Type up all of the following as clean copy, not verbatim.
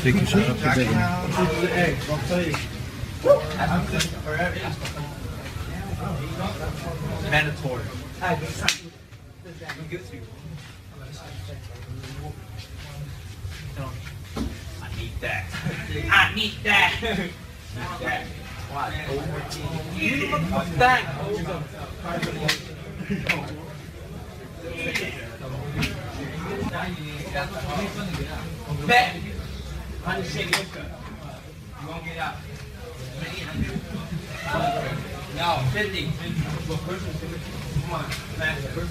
Take your shot up to bed. Mandatory. I need that. I need that. That. What? That. Bet. I'm just shaking. You won't get out. No, 50. Come on, faster.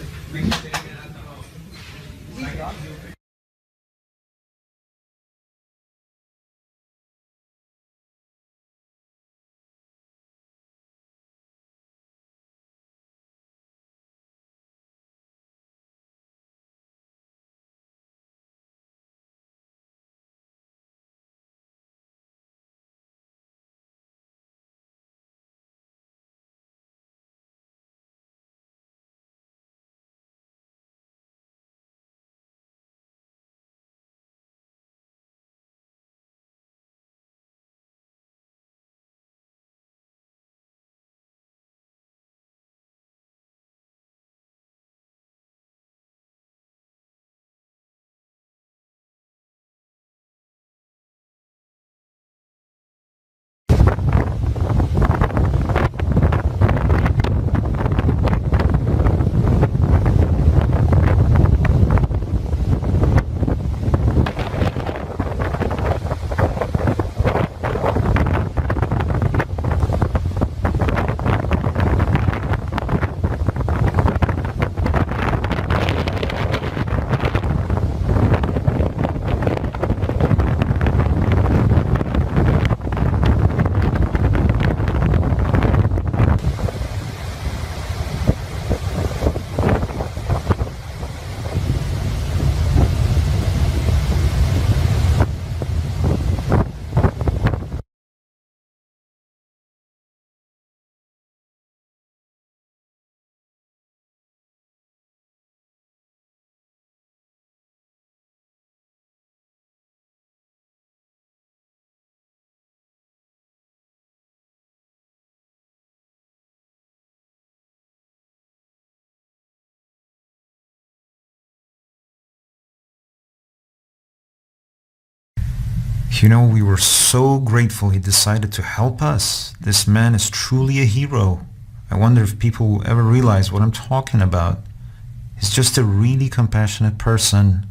You know, we were so grateful he decided to help us. This man is truly a hero. I wonder if people will ever realize what I'm talking about. He's just a really compassionate person.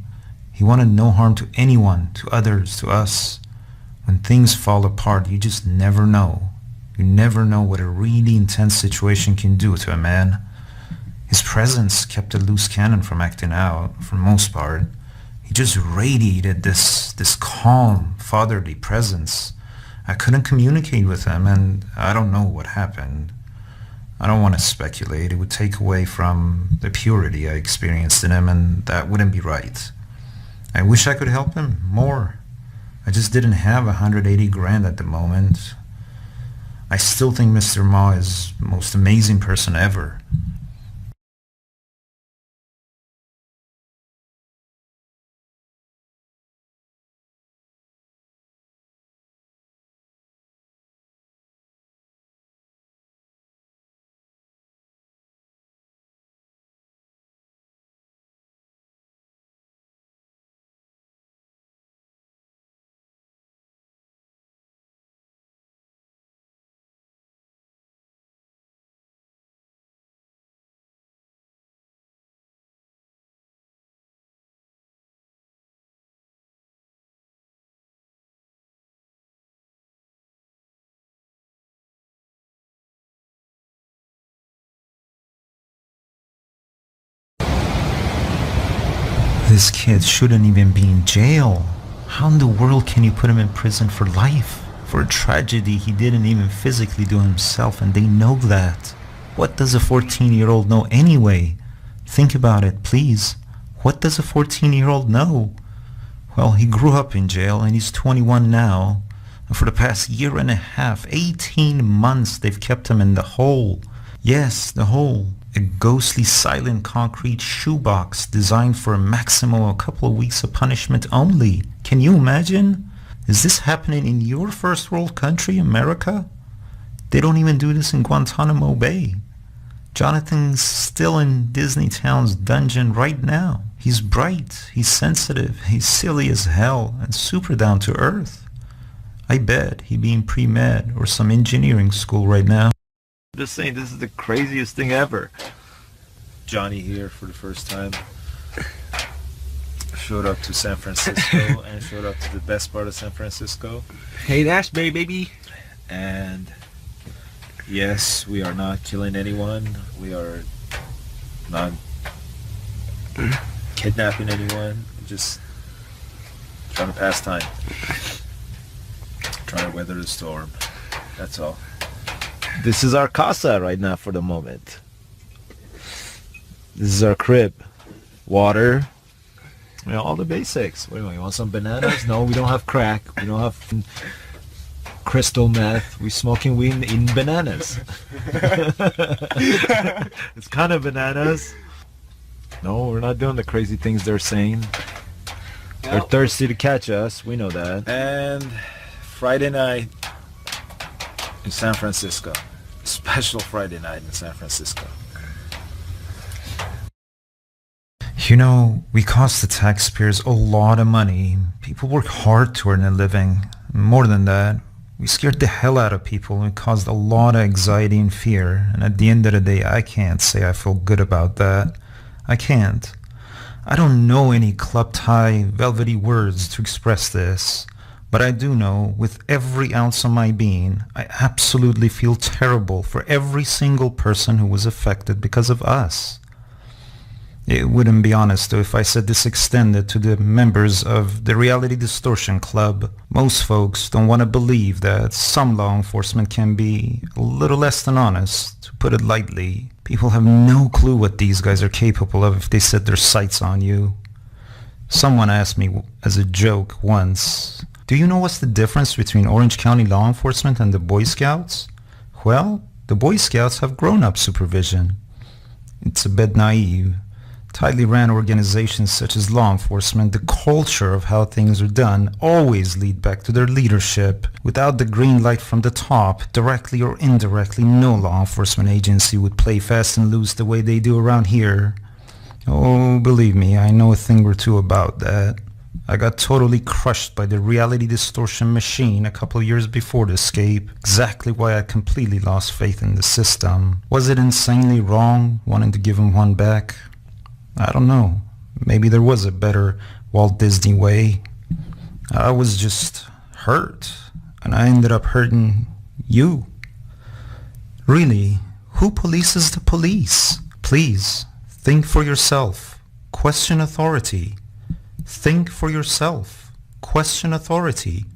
He wanted no harm to anyone, to others, to us. When things fall apart, you just never know. You never know what a really intense situation can do to a man. His presence kept a loose cannon from acting out, for the most part. He just radiated this calm, fatherly presence. I couldn't communicate with him, and I don't know what happened. I don't want to speculate. It would take away from the purity I experienced in him, and that wouldn't be right. I wish I could help him more. I just didn't have 180 grand at the moment. I still think Mr. Ma is the most amazing person ever. This kid shouldn't even be in jail. How in the world can you put him in prison for life? For a tragedy he didn't even physically do himself, and they know that. What does a 14-year-old know anyway? Think about it, please. What does a 14-year-old know? Well, he grew up in jail and he's 21 now. And for the past year and a half, 18 months, they've kept him in the hole. Yes, the hole. A ghostly, silent concrete shoebox designed for a maximum of a couple of weeks of punishment only. Can you imagine? Is this happening in your first world country, America? They don't even do this in Guantanamo Bay. Jonathan's still in Disney Town's dungeon right now. He's bright, he's sensitive, he's silly as hell, and super down to earth. I bet he'd be in pre-med or some engineering school right now. I'm just saying, this is the craziest thing ever. Johnny here for the first time. Showed up to San Francisco and showed up to the best part of San Francisco. Hey, Ashbury, baby. And yes, we are not killing anyone. We are not kidnapping anyone. Just trying to pass time. Trying to weather the storm. That's all. This is our casa right now for the moment. This is our crib. Water. You know, all the basics. What do you want? You want some bananas? No, we don't have crack. We don't have crystal meth. We smoking weed and eating bananas. It's kind of bananas. No, we're not doing the crazy things they're saying. They're thirsty to catch us. We know that. And Friday night in San Francisco. Special Friday night in San Francisco. You know, we cost the taxpayers a lot of money. People work hard to earn a living. More than that, we scared the hell out of people and caused a lot of anxiety and fear. And at the end of the day, I can't say I feel good about that. I can't. I don't know any club tie, velvety words to express this. But I do know, with every ounce of my being, I absolutely feel terrible for every single person who was affected because of us. It wouldn't be honest though if I said this extended to the members of the Reality Distortion Club. Most folks don't want to believe that some law enforcement can be a little less than honest, to put it lightly. People have no clue what these guys are capable of if they set their sights on you. Someone asked me as a joke once, "Do you know what's the difference between Orange County law enforcement and the Boy Scouts?" Well, the Boy Scouts have grown-up supervision. It's a bit naive. Tightly ran organizations such as law enforcement, the culture of how things are done always lead back to their leadership. Without the green light from the top, directly or indirectly, no law enforcement agency would play fast and loose the way they do around here. Oh, believe me, I know a thing or two about that. I got totally crushed by the Reality Distortion machine a couple of years before the escape. Exactly why I completely lost faith in the system. Was it insanely wrong, wanting to give him one back? I don't know. Maybe there was a better Walt Disney way. I was just hurt, and I ended up hurting you. Really, who polices the police? Please, think for yourself. Question authority. Think for yourself. Question authority.